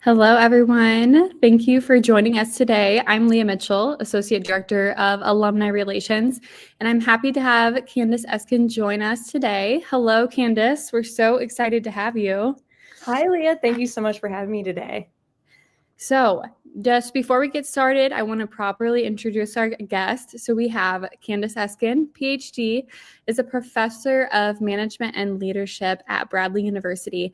Hello, everyone. Thank you for joining us today. I'm Leah Mitchell, Associate Director of Alumni Relations, and I'm happy to have Candace Esken join us today. Hello, Candace. We're so excited to have you. Hi, Leah. Thank you so much for having me today. So, just before we get started, I want to properly introduce our guest. So, we have Candace Esken, PhD, is a professor of management and leadership at Bradley University,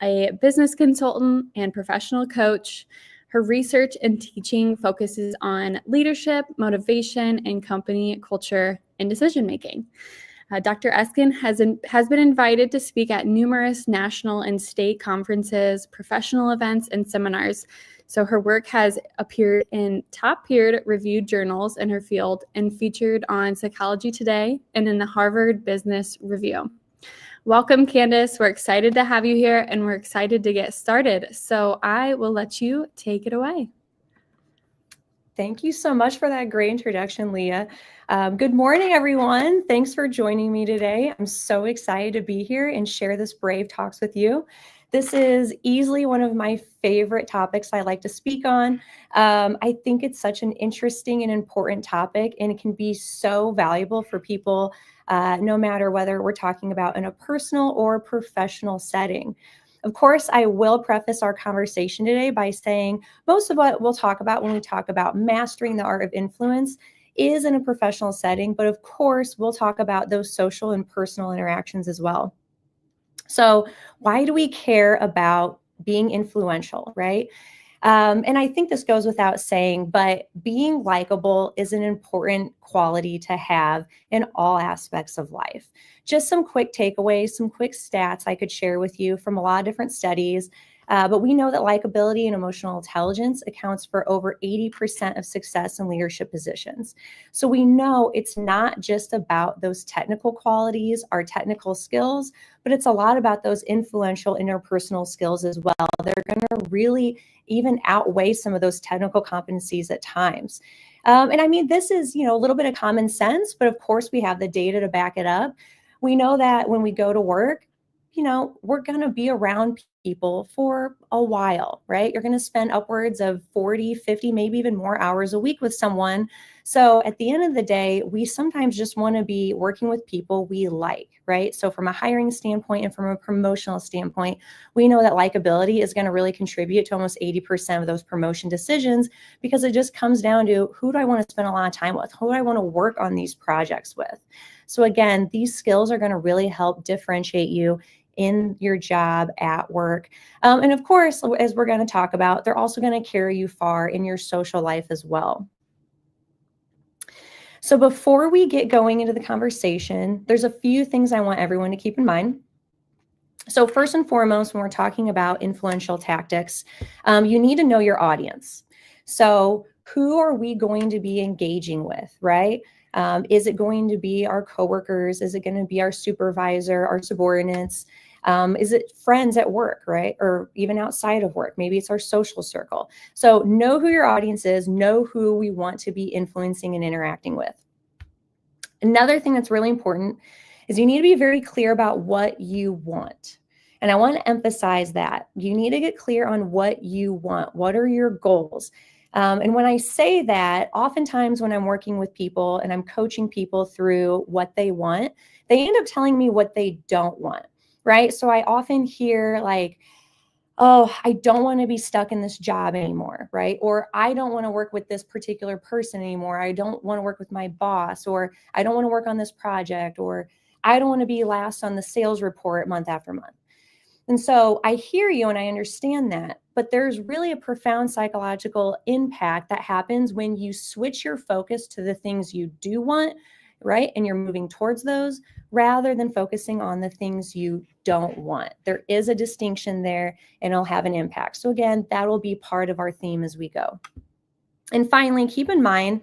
a business consultant and professional coach. Her research and teaching focuses on leadership, motivation, and company culture and decision making. Dr. Esken has been invited to speak at numerous national and state conferences, professional events, and seminars. So her work has appeared in top-tiered reviewed journals in her field and featured on Psychology Today and in the Harvard Business Review. Welcome, Candace. We're excited to have you here, and we're excited to get started. So I will let you take it away. Thank you so much for that great introduction, Leah. Good morning, everyone. Thanks for joining me today. I'm so excited to be here and share this Brave Talks with you. This is easily one of my favorite topics I like to speak on. I think it's such an interesting and important topic, and it can be so valuable for people, no matter whether we're talking about in a personal or professional setting. Of course, I will preface our conversation today by saying most of what we'll talk about when we talk about mastering the art of influence is in a professional setting, but of course, we'll talk about those social and personal interactions as well. So why do we care about being influential, right? And I think this goes without saying, but being likable is an important quality to have in all aspects of life. Just some quick takeaways, some quick stats I could share with you from a lot of different studies. But we know that likability and emotional intelligence accounts for over 80% of success in leadership positions. So we know it's not just about those technical qualities, our technical skills, but it's a lot about those influential interpersonal skills as well. They're going to really even outweigh some of those technical competencies at times. And I mean, this is, a little bit of common sense, but of course we have the data to back it up. We know that when we go to work, we're going to be around people for a while, right? You're going to spend upwards of 40, 50, maybe even more hours a week with someone. So at the end of the day, we sometimes just want to be working with people we like, right? So from a hiring standpoint and from a promotional standpoint, we know that likability is going to really contribute to almost 80% of those promotion decisions, because it just comes down to, who do I want to spend a lot of time with? Who do I want to work on these projects with? So again, these skills are going to really help differentiate you in your job at work. And of course, as we're going to talk about, they're also going to carry you far in your social life as well. So before we get going into the conversation, there's a few things I want everyone to keep in mind. So first and foremost, when we're talking about influential tactics, you need to know your audience. So who are we going to be engaging with, right? Is it going to be our coworkers? Is it going to be our supervisor, our subordinates? Is it friends at work, right? Or even outside of work? Maybe it's our social circle. So know who your audience is, know who we want to be influencing and interacting with. Another thing that's really important is you need to be very clear about what you want. And I want to emphasize that. You need to get clear on what you want. What are your goals? And when I say that, oftentimes when I'm working with people and I'm coaching people through what they want, they end up telling me what they don't want, right? So I often hear like, oh, I don't want to be stuck in this job anymore, right? Or I don't want to work with this particular person anymore. I don't want to work with my boss, or I don't want to work on this project, or I don't want to be last on the sales report month after month. And so I hear you and I understand that, but there's really a profound psychological impact that happens when you switch your focus to the things you do want, right? And you're moving towards those rather than focusing on the things you don't want. There is a distinction there and it'll have an impact. So again, that will be part of our theme as we go. And finally, keep in mind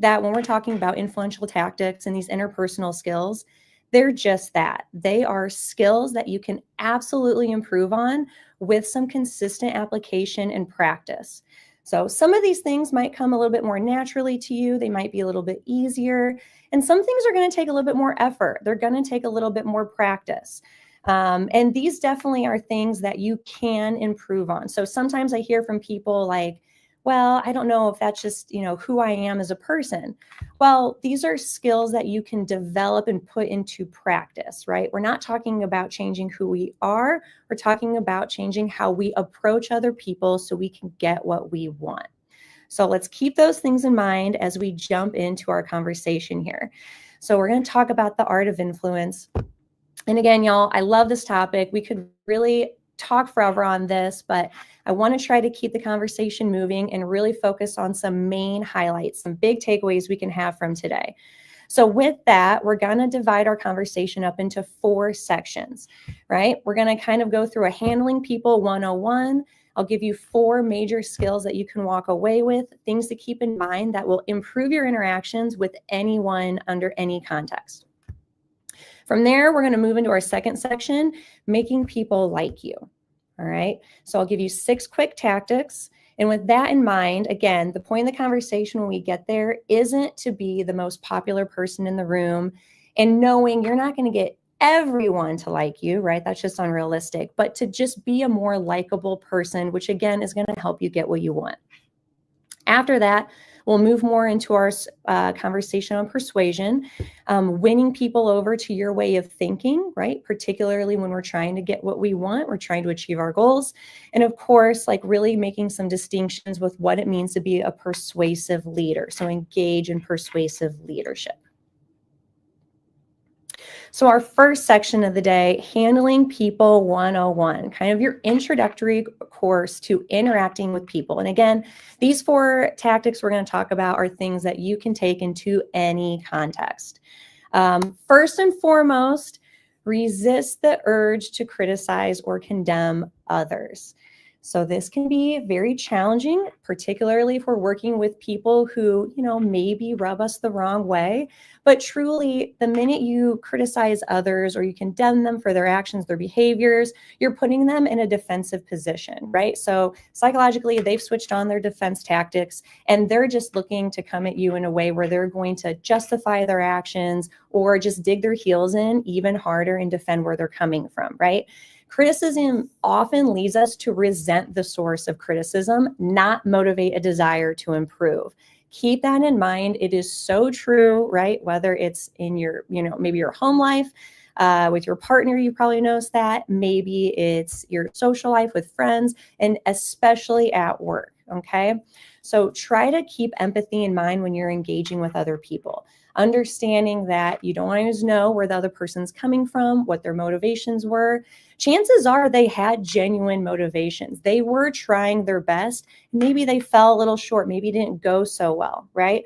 that when we're talking about influential tactics and these interpersonal skills, they're just that. They are skills that you can absolutely improve on with some consistent application and practice. So some of these things might come a little bit more naturally to you. They might be a little bit easier. And some things are going to take a little bit more effort. They're going to take a little bit more practice. And these definitely are things that you can improve on. So sometimes I hear from people like, well, I don't know if that's just, who I am as a person. Well, these are skills that you can develop and put into practice, right? We're not talking about changing who we are. We're talking about changing how we approach other people so we can get what we want. So let's keep those things in mind as we jump into our conversation here. So we're going to talk about the art of influence. And again, y'all, I love this topic. We could really talk forever on this, but I want to try to keep the conversation moving and really focus on some main highlights, some big takeaways we can have from today. So with that, we're going to divide our conversation up into 4 sections, right? We're going to kind of go through a handling people 101. I'll give you 4 major skills that you can walk away with, things to keep in mind that will improve your interactions with anyone under any context. From there, we're going to move into our second section, making people like you. All right. So I'll give you 6 quick tactics. And with that in mind, again, the point of the conversation when we get there isn't to be the most popular person in the room and knowing you're not going to get everyone to like you, right? That's just unrealistic, but to just be a more likable person, which again is going to help you get what you want. After that, we'll move more into our conversation on persuasion, winning people over to your way of thinking, right? Particularly when we're trying to get what we want, we're trying to achieve our goals. And of course, like really making some distinctions with what it means to be a persuasive leader. So engage in persuasive leadership. So our first section of the day, handling people 101, kind of your introductory course to interacting with people. And again, these 4 tactics we're going to talk about are things that you can take into any context. First and foremost, resist the urge to criticize or condemn others. So this can be very challenging, particularly if we're working with people who, maybe rub us the wrong way. But truly, the minute you criticize others or you condemn them for their actions, their behaviors, you're putting them in a defensive position, right? So psychologically, they've switched on their defense tactics and they're just looking to come at you in a way where they're going to justify their actions or just dig their heels in even harder and defend where they're coming from, right? Criticism often leads us to resent the source of criticism, not motivate a desire to improve. Keep that in mind. It is so true, right? Whether it's in your, maybe your home life, with your partner, you probably noticed that. Maybe it's your social life with friends, and especially at work, okay? So try to keep empathy in mind when you're engaging with other people. Understanding that you don't always know where the other person's coming from, what their motivations were. Chances are they had genuine motivations. They were trying their best. Maybe they fell a little short. Maybe it didn't go so well, right?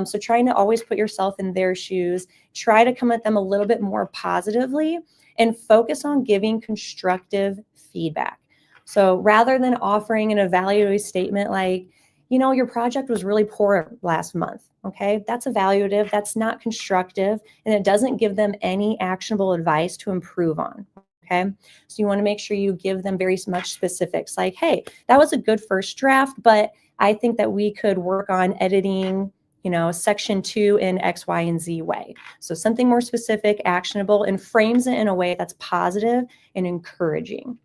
So trying to always put yourself in their shoes, try to come at them a little bit more positively and focus on giving constructive feedback. So rather than offering an evaluative statement like, your project was really poor last month. Okay, that's evaluative, that's not constructive, and it doesn't give them any actionable advice to improve on. Okay, so you want to make sure you give them very much specifics like, hey, that was a good first draft, but I think that we could work on editing, section 2 in X, Y, and Z way. So something more specific, actionable, and frames it in a way that's positive and encouraging.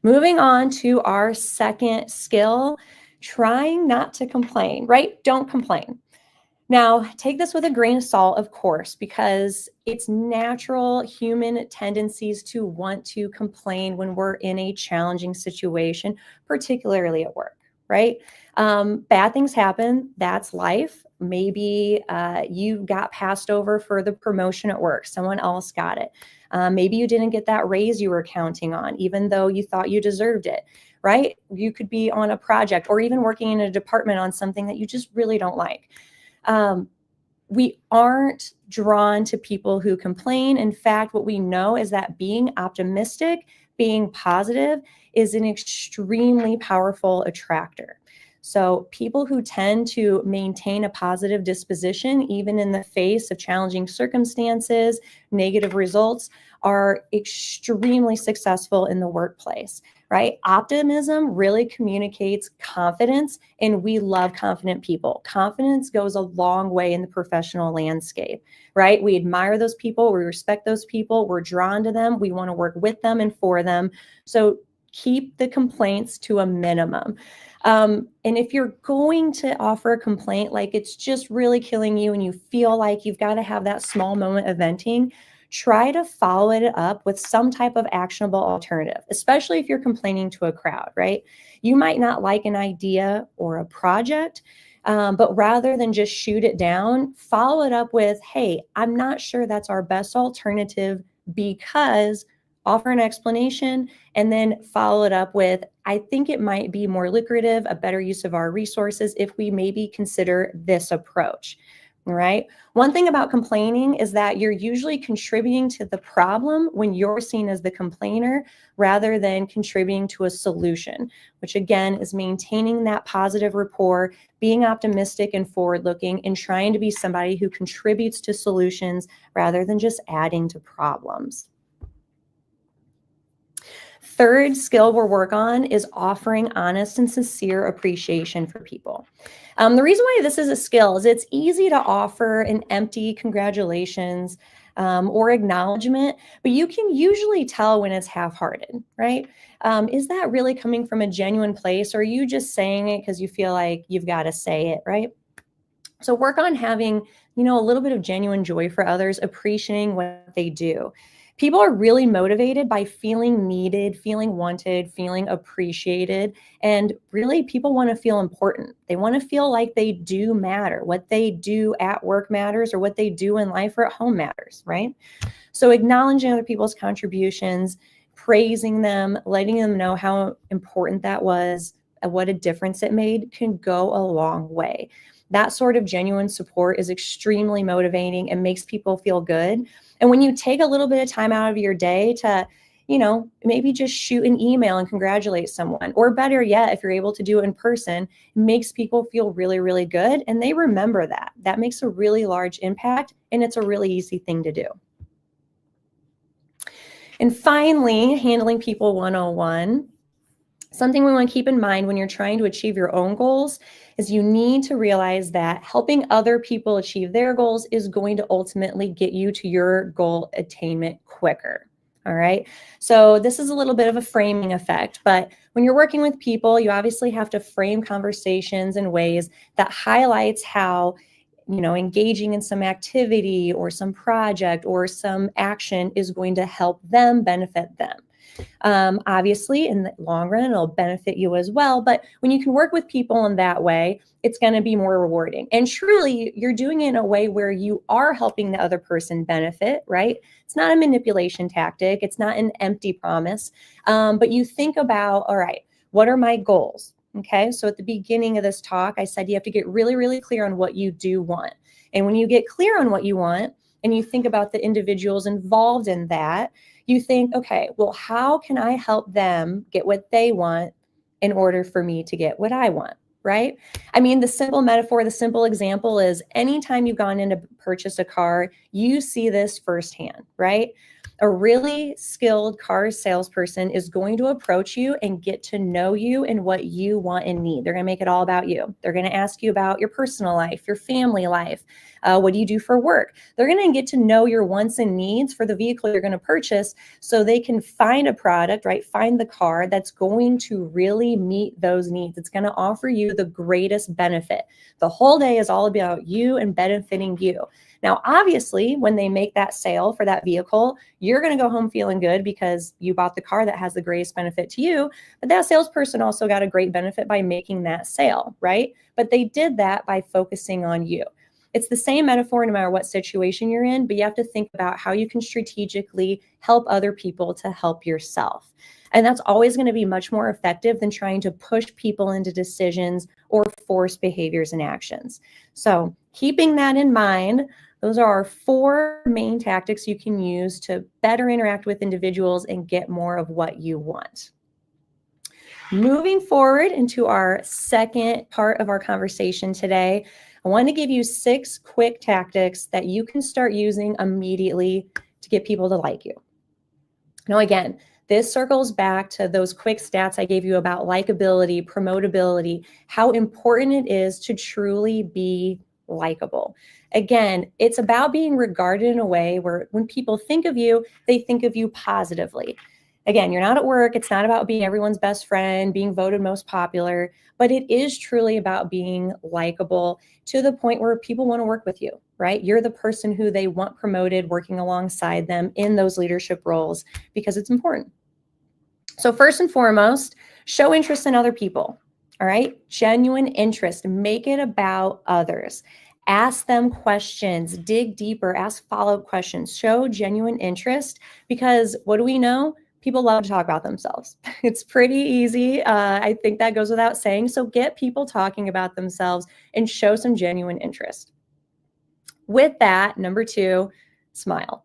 Moving on to our second skill, trying not to complain, right? Don't complain. Now, take this with a grain of salt, of course, because it's natural human tendencies to want to complain when we're in a challenging situation, particularly at work, right? Bad things happen. That's life. Maybe you got passed over for the promotion at work. Someone else got it. Maybe you didn't get that raise you were counting on, even though you thought you deserved it, right? You could be on a project or even working in a department on something that you just really don't like. We aren't drawn to people who complain. In fact, what we know is that being optimistic, being positive is an extremely powerful attractor. So people who tend to maintain a positive disposition, even in the face of challenging circumstances, negative results, are extremely successful in the workplace, right? Optimism really communicates confidence, and we love confident people. Confidence goes a long way in the professional landscape, right? We admire those people, we respect those people, we're drawn to them, we want to work with them and for them. So keep the complaints to a minimum. And if you're going to offer a complaint, like it's just really killing you and you feel like you've got to have that small moment of venting, try to follow it up with some type of actionable alternative, especially if you're complaining to a crowd, right? You might not like an idea or a project, but rather than just shoot it down, follow it up with, hey, I'm not sure that's our best alternative because, offer an explanation, and then follow it up with, I think it might be more lucrative, a better use of our resources if we maybe consider this approach. All right. One thing about complaining is that you're usually contributing to the problem when you're seen as the complainer rather than contributing to a solution, which again is maintaining that positive rapport, being optimistic and forward-looking, and trying to be somebody who contributes to solutions rather than just adding to problems. Third skill we'll work on is offering honest and sincere appreciation for people. The reason why this is a skill is it's easy to offer an empty congratulations or acknowledgement, but you can usually tell when it's half-hearted, right? Is that really coming from a genuine place, or are you just saying it because you feel like you've got to say it, right? So work on having, a little bit of genuine joy for others, appreciating what they do. People are really motivated by feeling needed, feeling wanted, feeling appreciated. And really, people want to feel important. They want to feel like they do matter. What they do at work matters, or what they do in life or at home matters, right? So acknowledging other people's contributions, praising them, letting them know how important that was, and what a difference it made can go a long way. That sort of genuine support is extremely motivating and makes people feel good. And when you take a little bit of time out of your day to, maybe just shoot an email and congratulate someone, or better yet, if you're able to do it in person, it makes people feel really, really good. And they remember that. That makes a really large impact, and it's a really easy thing to do. And finally, handling people 101. Something we want to keep in mind when you're trying to achieve your own goals is you need to realize that helping other people achieve their goals is going to ultimately get you to your goal attainment quicker. All right. So this is a little bit of a framing effect, but when you're working with people, you obviously have to frame conversations in ways that highlights how engaging in some activity or some project or some action is going to help them benefit them. Obviously, in the long run, it'll benefit you as well. But when you can work with people in that way, it's going to be more rewarding. And truly, you're doing it in a way where you are helping the other person benefit, right? It's not a manipulation tactic. It's not an empty promise. But you think about, all right, what are my goals? Okay, so at the beginning of this talk, I said you have to get really, really clear on what you do want. And when you get clear on what you want, and you think about the individuals involved in that, you think, okay, well, how can I help them get what they want in order for me to get what I want, right? I mean, the simple metaphor, the simple example is anytime you've gone in to purchase a car, you see this firsthand, right? A really skilled car salesperson is going to approach you and get to know you and what you want and need. They're going to make it all about you. They're going to ask you about your personal life, your family life. What do you do for work? They're going to get to know your wants and needs for the vehicle you're going to purchase so they can find a product, right? Find the car that's going to really meet those needs. It's going to offer you the greatest benefit. The whole day is all about you and benefiting you. Now, obviously, when they make that sale for that vehicle, you're going to go home feeling good because you bought the car that has the greatest benefit to you. But that salesperson also got a great benefit by making that sale, right? But they did that by focusing on you. It's the same metaphor no matter what situation you're in, but you have to think about how you can strategically help other people to help yourself. And that's always going to be much more effective than trying to push people into decisions or force behaviors and actions. So keeping that in mind, those are our 4 main tactics you can use to better interact with individuals and get more of what you want. moving forward into our second part of our conversation today, I want to give you 6 quick tactics that you can start using immediately to get people to like you. Now, again, this circles back to those quick stats I gave you about likability, promotability, how important it is to truly be likable. Again, it's about being regarded in a way where when people think of you, they think of you positively. Again, you're not at work. It's not about being everyone's best friend, being voted most popular, but it is truly about being likable to the point where people want to work with you, right? You're the person who they want promoted, working alongside them in those leadership roles because it's important. So first and foremost, show interest in other people, all right? Genuine interest, make it about others. Ask them questions, dig deeper, ask follow-up questions, show genuine interest because what do we know? People love to talk about themselves. It's pretty easy. I think that goes without saying. So get people talking about themselves and show some genuine interest. With that, number 2, smile.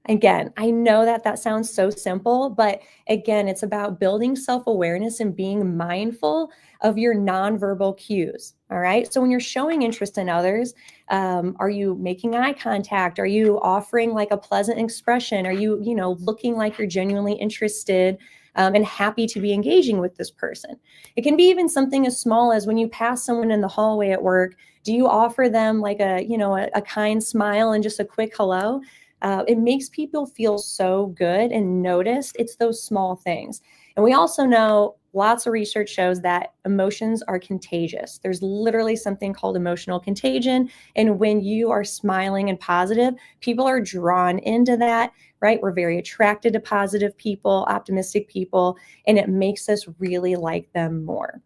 Again, I know that sounds so simple, but again, it's about building self-awareness and being mindful of your nonverbal cues. All right. So when you're showing interest in others, are you making eye contact? Are you offering like a pleasant expression? Are you, looking like you're genuinely interested and happy to be engaging with this person? It can be even something as small as when you pass someone in the hallway at work, do you offer them like a kind smile and just a quick hello? It makes people feel so good and noticed. It's those small things. And we also know lots of research shows that emotions are contagious. There's literally something called emotional contagion. And when you are smiling and positive, people are drawn into that, right? We're very attracted to positive people, optimistic people, and it makes us really like them more.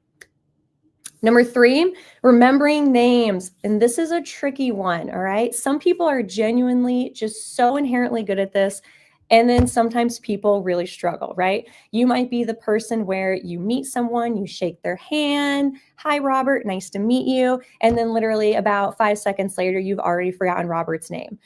Number 3, remembering names. And this is a tricky one, all right? Some people are genuinely just so inherently good at this. And then sometimes people really struggle, right? You might be the person where you meet someone, you shake their hand. Hi, Robert, nice to meet you. And then literally about 5 seconds later, you've already forgotten Robert's name.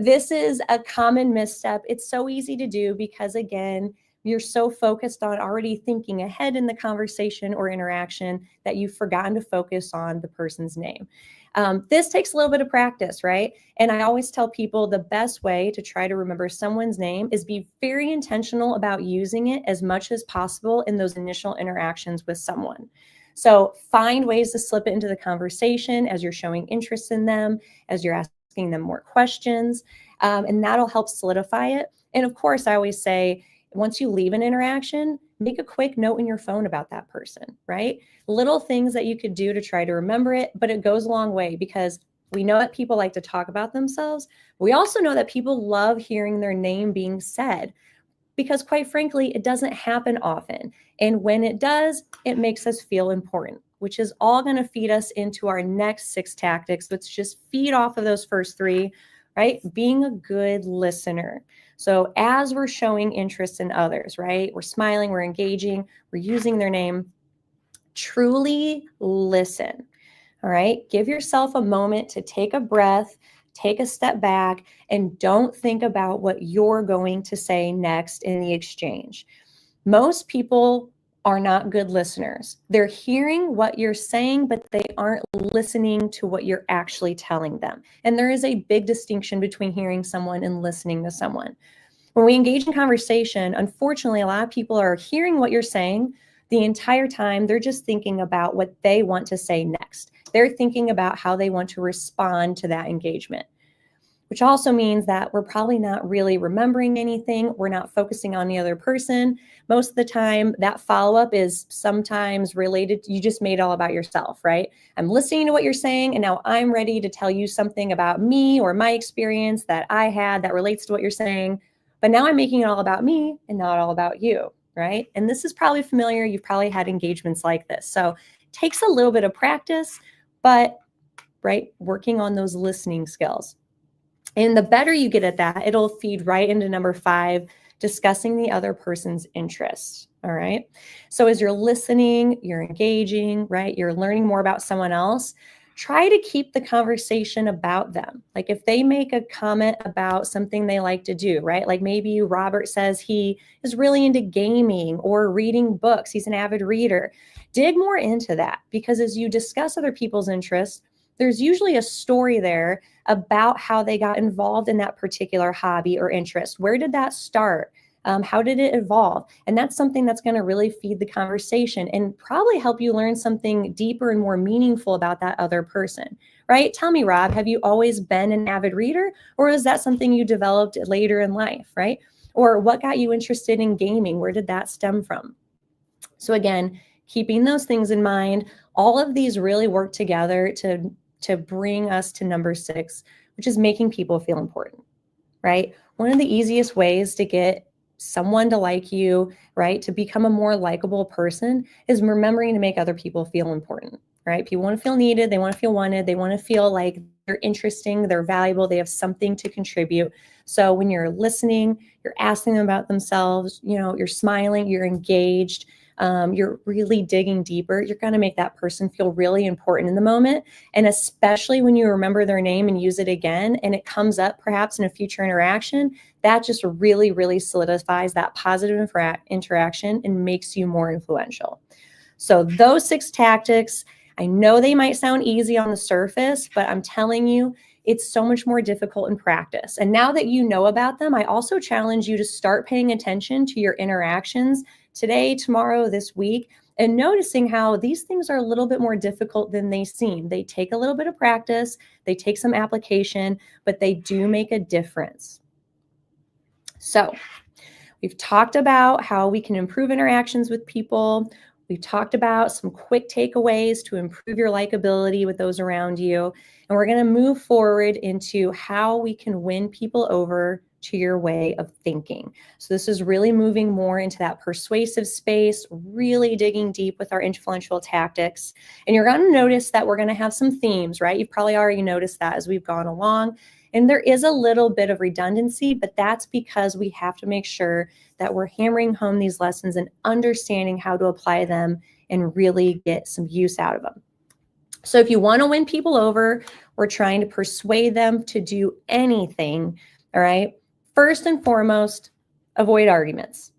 This is a common misstep. It's so easy to do because, again, you're so focused on already thinking ahead in the conversation or interaction that you've forgotten to focus on the person's name. This takes a little bit of practice, right? And I always tell people the best way to try to remember someone's name is be very intentional about using it as much as possible in those initial interactions with someone. So find ways to slip it into the conversation as you're showing interest in them, as you're asking them more questions, and that'll help solidify it. And of course, I always say, once you leave an interaction, make a quick note in your phone about that person, right? Little things that you could do to try to remember it, but it goes a long way because we know that people like to talk about themselves. We also know that people love hearing their name being said because, quite frankly, it doesn't happen often. And when it does, it makes us feel important, which is all going to feed us into our next 6 tactics, which just feed off of those first 3, right? Being a good listener. So as we're showing interest in others, right? We're smiling, we're engaging, we're using their name. Truly listen, all right? Give yourself a moment to take a breath, take a step back, and don't think about what you're going to say next in the exchange. Most people are not good listeners. They're hearing what you're saying, but they aren't listening to what you're actually telling them. And there is a big distinction between hearing someone and listening to someone. When we engage in conversation, unfortunately, a lot of people are hearing what you're saying the entire time. They're just thinking about what they want to say next. They're thinking about how they want to respond to that engagement, which also means that we're probably not really remembering anything. We're not focusing on the other person. Most of the time, that follow-up is sometimes related. You just made it all about yourself, right? I'm listening to what you're saying, and now I'm ready to tell you something about me or my experience that I had that relates to what you're saying. But now I'm making it all about me and not all about you, right? And this is probably familiar. You've probably had engagements like this. So it takes a little bit of practice, but right, working on those listening skills. And the better you get at that, it'll feed right into number 5, discussing the other person's interests. All right. So as you're listening, you're engaging, right? You're learning more about someone else. try to keep the conversation about them. Like if they make a comment about something they like to do, right? Like maybe Robert says he is really into gaming or reading books. He's an avid reader. Dig more into that, because as you discuss other people's interests, there's usually a story there about how they got involved in that particular hobby or interest. Where did that start? How did it evolve? And that's something that's going to really feed the conversation and probably help you learn something deeper and more meaningful about that other person, right? Tell me, Rob, have you always been an avid reader, or is that something you developed later in life, right? Or what got you interested in gaming? Where did that stem from? So again, keeping those things in mind, all of these really work together to bring us to number 6, which is making people feel important, right? One of the easiest ways to get someone to like you, right, to become a more likable person, is remembering to make other people feel important, right? People want to feel needed, they want to feel wanted, they want to feel like they're interesting, they're valuable, they have something to contribute. So when you're listening, you're asking them about themselves, you're smiling, you're engaged, you're really digging deeper, you're going to make that person feel really important in the moment. And especially when you remember their name and use it again, and it comes up perhaps in a future interaction, that just really, really solidifies that positive interaction and makes you more influential. So those 6 tactics, I know they might sound easy on the surface, but I'm telling you, it's so much more difficult in practice. And now that you know about them, I also challenge you to start paying attention to your interactions today, tomorrow, this week, and noticing how these things are a little bit more difficult than they seem. They take a little bit of practice, they take some application, but they do make a difference. So we've talked about how we can improve interactions with people. We've talked about some quick takeaways to improve your likability with those around you. And we're going to move forward into how we can win people over to your way of thinking. So this is really moving more into that persuasive space, really digging deep with our influential tactics. And you're going to notice that we're going to have some themes, right? You've probably already noticed that as we've gone along. And there is a little bit of redundancy, but that's because we have to make sure that we're hammering home these lessons and understanding how to apply them and really get some use out of them. So if you want to win people over, we're trying to persuade them to do anything, all right? First and foremost, avoid arguments.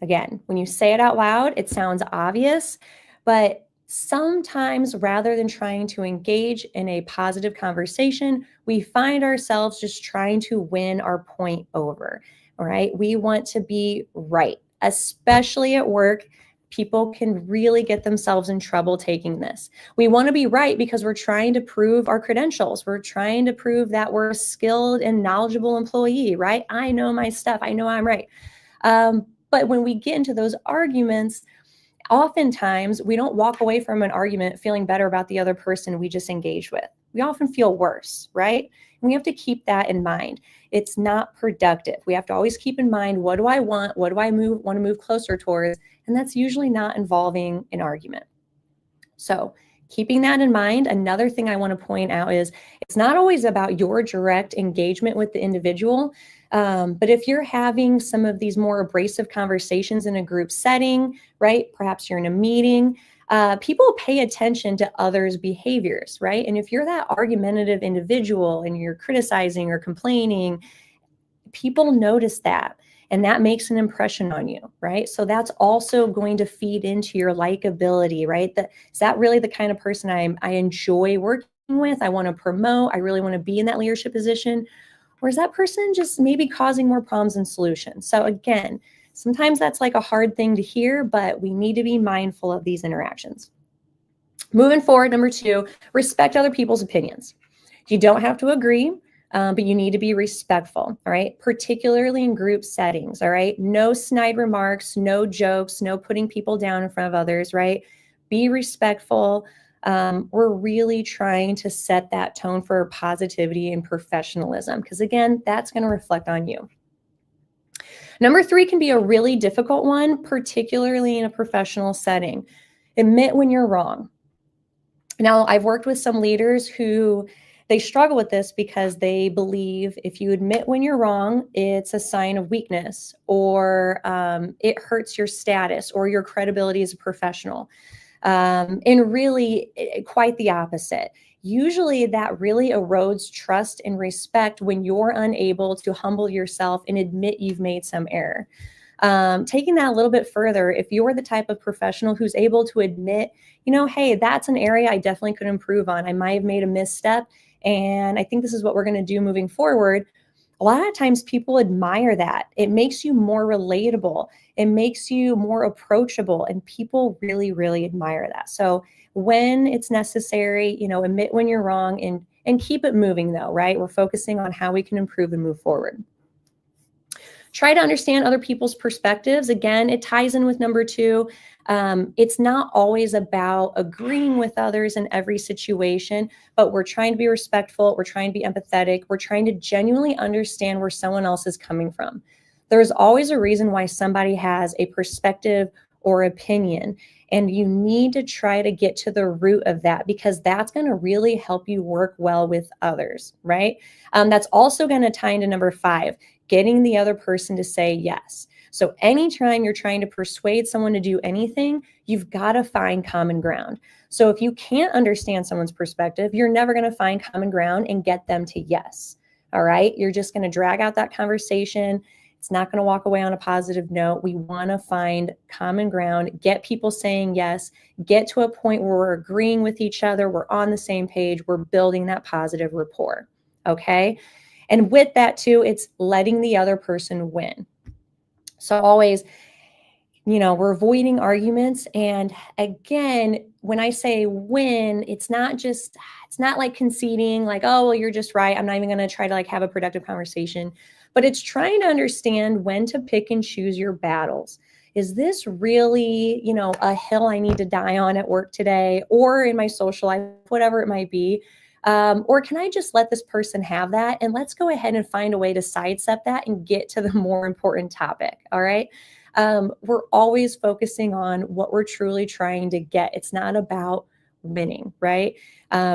Again, when you say it out loud, it sounds obvious, but sometimes rather than trying to engage in a positive conversation, we find ourselves just trying to win our point over, all right? We want to be right, especially at work. People can really get themselves in trouble taking this. We want to be right because we're trying to prove our credentials. We're trying to prove that we're a skilled and knowledgeable employee, right? I know my stuff. I know I'm right. But when we get into those arguments, oftentimes we don't walk away from an argument feeling better about the other person we just engaged with. We often feel worse, right? And we have to keep that in mind. It's not productive. We have to always keep in mind, what do I want? What do I want to move closer towards? And that's usually not involving an argument. So keeping that in mind, another thing I want to point out is it's not always about your direct engagement with the individual. But if you're having some of these more abrasive conversations in a group setting, right? Perhaps you're in a meeting, people pay attention to others' behaviors, right? And if you're that argumentative individual and you're criticizing or complaining, people notice that. And that makes an impression on you, right? So that's also going to feed into your likability, right? Is that really the kind of person I enjoy working with? I want to promote. I really want to be in that leadership position. Or is that person just maybe causing more problems than solutions? So again, sometimes that's like a hard thing to hear, but we need to be mindful of these interactions. Moving forward, number 2, respect other people's opinions. You don't have to agree, but you need to be respectful, all right? Particularly in group settings, all right? No snide remarks, no jokes, no putting people down in front of others, right? Be respectful. We're really trying to set that tone for positivity and professionalism, because again, that's going to reflect on you. Number 3 can be a really difficult one, particularly in a professional setting. Admit when you're wrong. Now, I've worked with some leaders who they struggle with this because they believe if you admit when you're wrong, it's a sign of weakness, or it hurts your status or your credibility as a professional. And really quite the opposite. usually that really erodes trust and respect when you're unable to humble yourself and admit you've made some error. Taking that a little bit further, if you're the type of professional who's able to admit, hey, that's an area I definitely could improve on. I might have made a misstep, and I think this is what we're going to do moving forward. A lot of times people admire that. It makes you more relatable. It makes you more approachable, and people really, really admire that. So when it's necessary, admit when you're wrong and keep it moving though, right? We're focusing on how we can improve and move forward. Try to understand other people's perspectives. Again, it ties in with number 2. It's not always about agreeing with others in every situation, but we're trying to be respectful. We're trying to be empathetic. We're trying to genuinely understand where someone else is coming from. There's always a reason why somebody has a perspective or opinion, and you need to try to get to the root of that, because that's going to really help you work well with others, right? That's also going to tie into number 5, getting the other person to say yes. So anytime you're trying to persuade someone to do anything, you've got to find common ground. So if you can't understand someone's perspective, you're never going to find common ground and get them to yes. All right. You're just going to drag out that conversation. It's not going to walk away on a positive note. We want to find common ground, get people saying yes, get to a point where we're agreeing with each other. We're on the same page. We're building that positive rapport. Okay. And with that too, it's letting the other person win. So always, we're avoiding arguments. And again, when I say win, it's not like conceding, like, oh, well, you're just right. I'm not even going to try to have a productive conversation, but it's trying to understand when to pick and choose your battles. Is this really, a hill I need to die on at work today or in my social life, whatever it might be? Or can I just let this person have that? And let's go ahead and find a way to sidestep that and get to the more important topic. All right. We're always focusing on what we're truly trying to get. It's not about winning, right?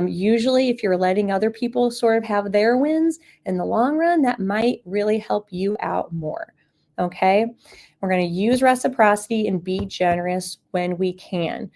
Usually if you're letting other people sort of have their wins in the long run, that might really help you out more. Okay. We're going to use reciprocity and be generous when we can.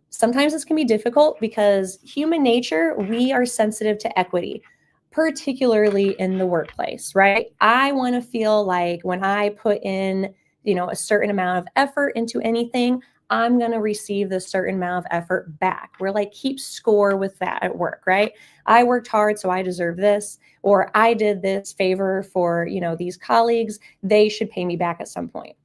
Sometimes this can be difficult because human nature, we are sensitive to equity, particularly in the workplace, right? I want to feel like when I put in, a certain amount of effort into anything, I'm going to receive this certain amount of effort back. We're like, keep score with that at work, right? I worked hard, so I deserve this, or I did this favor for, these colleagues. They should pay me back at some point.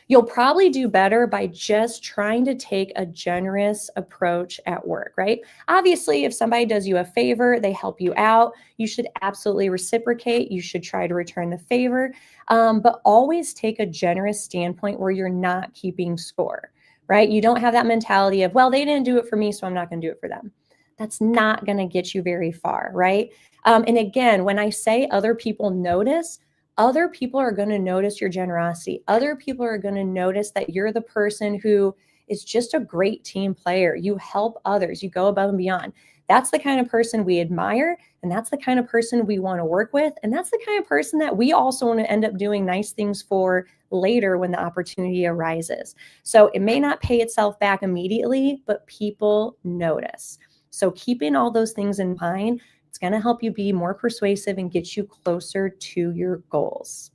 You'll probably do better by just trying to take a generous approach at work, right? Obviously, if somebody does you a favor, they help you out, you should absolutely reciprocate. You should try to return the favor, but always take a generous standpoint where you're not keeping score, right? You don't have that mentality of, well, they didn't do it for me, so I'm not going to do it for them. That's not going to get you very far, right? And again, when I say other people notice, other people are going to notice your generosity. Other people are going to notice that you're the person who is just a great team player. You help others. You go above and beyond. That's the kind of person we admire, and that's the kind of person we want to work with, and that's the kind of person that we also want to end up doing nice things for later when the opportunity arises. So it may not pay itself back immediately, but people notice. So keeping all those things in mind, it's going to help you be more persuasive and get you closer to your goals.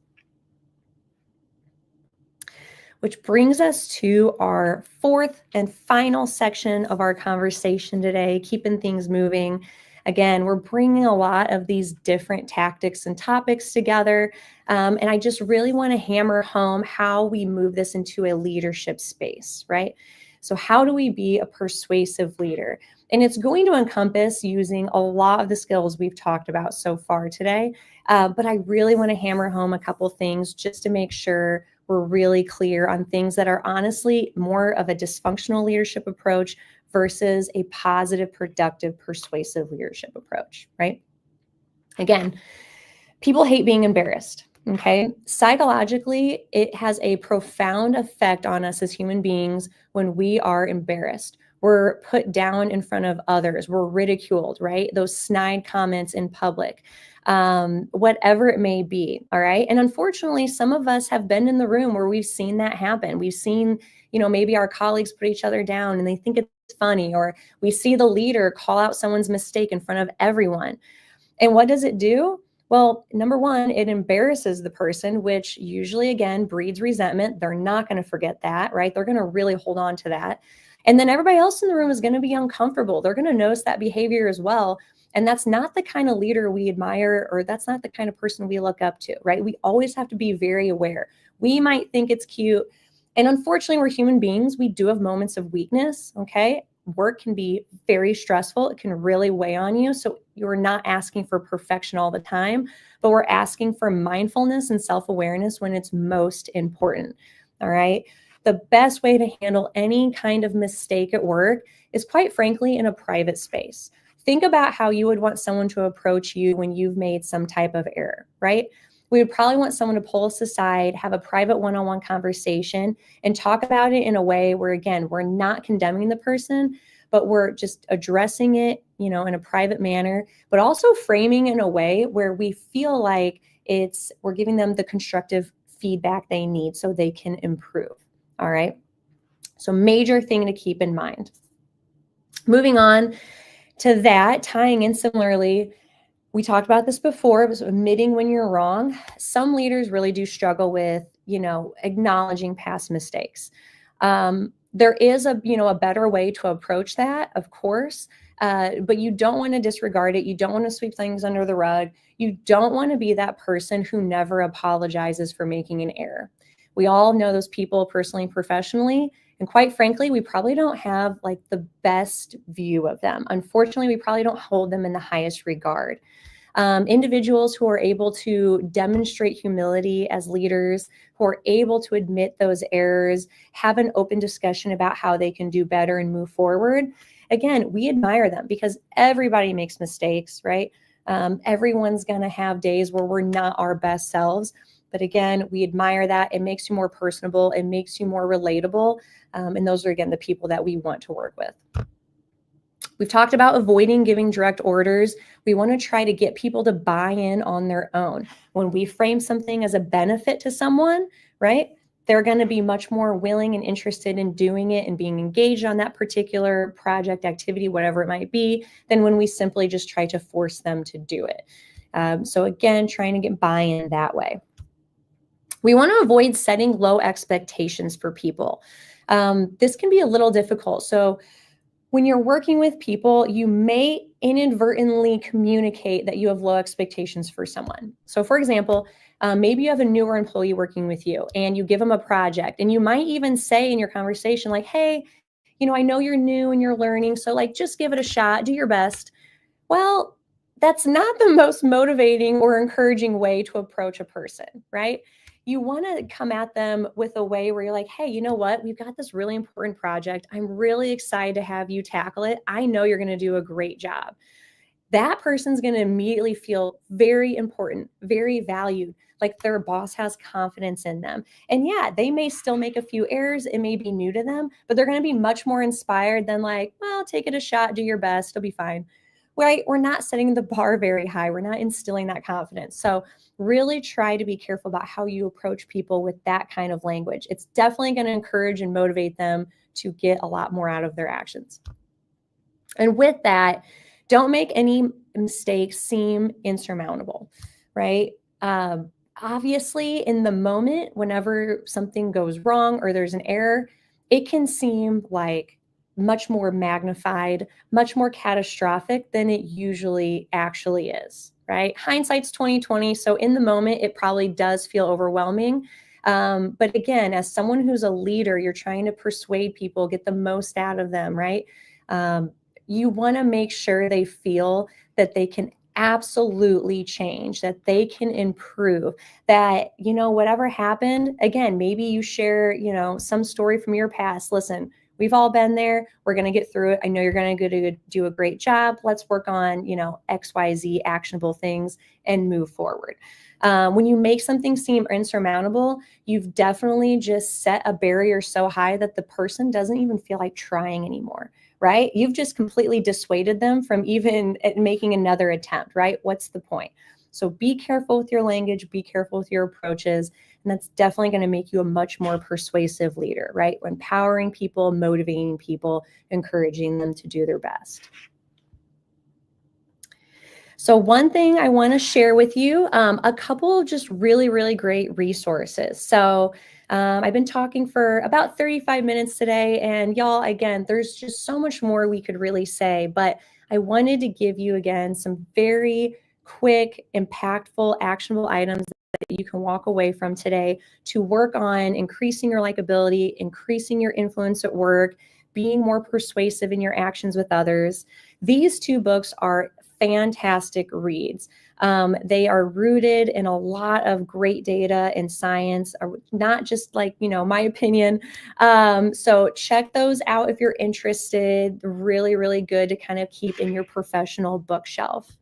Which brings us to our 4th and final section of our conversation today, keeping things moving. Again, we're bringing a lot of these different tactics and topics together. And I just really want to hammer home how we move this into a leadership space, right? So how do we be a persuasive leader? And it's going to encompass using a lot of the skills we've talked about so far today. But I really want to hammer home a couple things just to make sure we're really clear on things that are honestly more of a dysfunctional leadership approach versus a positive, productive, persuasive leadership approach, right? Again, people hate being embarrassed. Okay. Psychologically, it has a profound effect on us as human beings when we are embarrassed. We're put down in front of others. We're ridiculed, right? Those snide comments in public, whatever it may be. All right. And unfortunately, some of us have been in the room where we've seen that happen. We've seen, maybe our colleagues put each other down and they think it's funny, or we see the leader call out someone's mistake in front of everyone. And what does it do? Well, number one, it embarrasses the person, which usually, again, breeds resentment. They're not going to forget that, right? They're going to really hold on to that. And then everybody else in the room is going to be uncomfortable. They're going to notice that behavior as well. And that's not the kind of leader we admire, or that's not the kind of person we look up to, right? We always have to be very aware. We might think it's cute. And unfortunately, we're human beings. We do have moments of weakness, okay? Work can be very stressful. It can really weigh on you. So you're not asking for perfection all the time, but we're asking for mindfulness and self-awareness when it's most important. All right. The best way to handle any kind of mistake at work is, quite frankly, in a private space. Think about how you would want someone to approach you when you've made some type of error, right? We would probably want someone to pull us aside, have a private one-on-one conversation, and talk about it in a way where, again, we're not condemning the person, but we're just addressing it, in a private manner, but also framing in a way where we feel like we're giving them the constructive feedback they need so they can improve. All right. So major thing to keep in mind. Moving on to that, tying in similarly, we talked about this before, it was admitting when you're wrong. Some leaders really do struggle with, acknowledging past mistakes. There is a better way to approach that, of course, but you don't want to disregard it. You don't want to sweep things under the rug. You don't want to be that person who never apologizes for making an error. We all know those people personally and professionally. And quite frankly, we probably don't have like the best view of them. Unfortunately, we probably don't hold them in the highest regard. Individuals who are able to demonstrate humility as leaders, who are able to admit those errors, have an open discussion about how they can do better and move forward. Again, we admire them because everybody makes mistakes, right? Everyone's going to have days where we're not our best selves. But again, we admire that. It makes you more personable. It makes you more relatable. And those are, again, the people that we want to work with. We've talked about avoiding giving direct orders. We want to try to get people to buy in on their own. When we frame something as a benefit to someone, right, they're going to be much more willing and interested in doing it and being engaged on that particular project, activity, whatever it might be, than when we simply just try to force them to do it. So again, trying to get buy-in that way. We want to avoid setting low expectations for people. This can be a little difficult. So when you're working with people, you may inadvertently communicate that you have low expectations for someone. So for example, maybe you have a newer employee working with you and you give them a project, and you might even say in your conversation like, hey, I know you're new and you're learning, so like just give it a shot, do your best. Well, that's not the most motivating or encouraging way to approach a person, right? You want to come at them with a way where you're like, hey, you know what? We've got this really important project. I'm really excited to have you tackle it. I know you're going to do a great job. That person's going to immediately feel very important, very valued, like their boss has confidence in them. And yeah, they may still make a few errors. It may be new to them, but they're going to be much more inspired than like, well, take it a shot, do your best, it'll be fine. Right? We're not setting the bar very high. We're not instilling that confidence. So really try to be careful about how you approach people with that kind of language. It's definitely going to encourage and motivate them to get a lot more out of their actions. And with that, don't make any mistakes seem insurmountable, right? Obviously, in the moment, whenever something goes wrong or there's an error, it can seem like much more magnified, much more catastrophic than it usually actually is, right? Hindsight's 2020. So in the moment, it probably does feel overwhelming. But again, as someone who's a leader, you're trying to persuade people, get the most out of them, right? You want to make sure they feel that they can absolutely change, that they can improve, that, whatever happened, again, maybe you share, some story from your past. Listen, we've all been there. We're going to get through it. I know you're going to do a great job. Let's work on, XYZ actionable things and move forward. When you make something seem insurmountable, you've definitely just set a barrier so high that the person doesn't even feel like trying anymore, right? You've just completely dissuaded them from even making another attempt, right? What's the point? So be careful with your language, be careful with your approaches, and that's definitely going to make you a much more persuasive leader, right? Empowering people, motivating people, encouraging them to do their best. So one thing I want to share with you, a couple of just really, really great resources. So I've been talking for about 35 minutes today, and y'all, again, there's just so much more we could really say, but I wanted to give you, again, some very quick, impactful, actionable items that you can walk away from today to work on increasing your likability, increasing your influence at work, being more persuasive in your actions with others. These two books are fantastic reads. They are rooted in a lot of great data and science, not just like, my opinion. So check those out if you're interested. Really, really good to kind of keep in your professional bookshelf.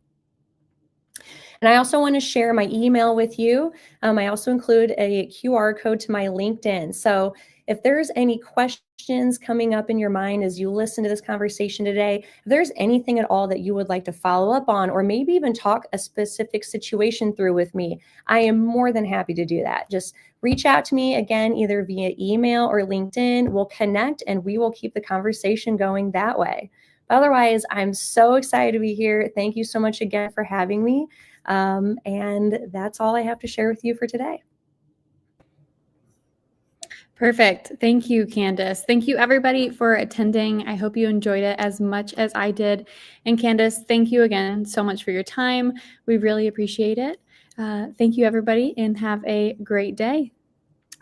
And I also want to share my email with you. I also include a QR code to my LinkedIn. So if there's any questions coming up in your mind as you listen to this conversation today, if there's anything at all that you would like to follow up on, or maybe even talk a specific situation through with me, I am more than happy to do that. Just reach out to me again, either via email or LinkedIn. We'll connect and we will keep the conversation going that way. But otherwise, I'm so excited to be here. Thank you so much again for having me. And that's all I have to share with you for today. Perfect. Thank you, Candace. Thank you, everybody, for attending. I hope you enjoyed it as much as I did. And Candace, thank you again so much for your time. We really appreciate it. Thank you, everybody, and have a great day.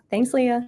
Thanks, Leah.